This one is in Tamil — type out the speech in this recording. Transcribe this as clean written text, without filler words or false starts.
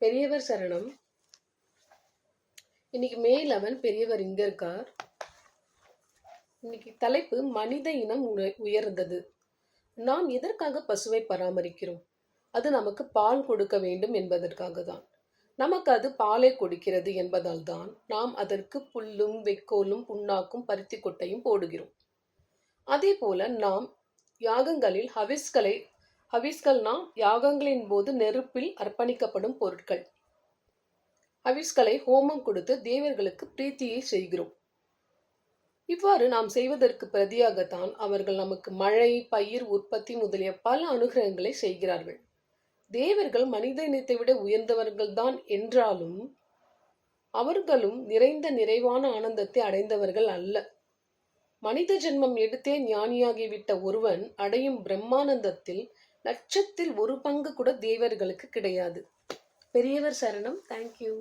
பெரியவர் சரணம். இன்னைக்கு மே 11 பெரியவர் இங்க இருக்கார். இன்னைக்கு தலைப்பு மனித இனம் உயர்ந்தது. நாம் எதற்காக பசுவை பராமரிக்கிறோம்? அது நமக்கு பால் கொடுக்க வேண்டும் என்பதற்காக தான். நமக்கு அது பாலை கொடுக்கிறது என்பதால் தான் நாம் அதற்கு புல்லும் வைக்கோலும் புண்ணாக்கும் பருத்தி கொட்டையும் போடுகிறோம். அதே போல நாம் யாகங்களில் ஹவிஸ்கள்னா யாகங்களின் போது நெருப்பில் அர்ப்பணிக்கப்படும் பொருட்கள். ஹவிஸ்களை ஹோமம் கொடுத்து தேவர்களுக்கு பிரீத்தியை செய்கிறோம். இவ்வாறு நாம் செய்வதற்கு பிரதியாகத்தான் அவர்கள் நமக்கு மழை, பயிர் உற்பத்தி முதலிய பல அனுகிரகங்களை செய்கிறார்கள். தேவர்கள் மனித இனத்தை விட உயர்ந்தவர்கள்தான் என்றாலும் அவர்களும் நிறைவான ஆனந்தத்தை அடைந்தவர்கள் அல்ல. மனித ஜென்மம் எடுத்தே ஞானியாகிவிட்ட ஒருவன் அடையும் பிரம்மானந்தத்தில் 1/1000 கூட தேவர்களுக்கு கிடையாது. பெரியவர் சரணம். தேங்க்யூ.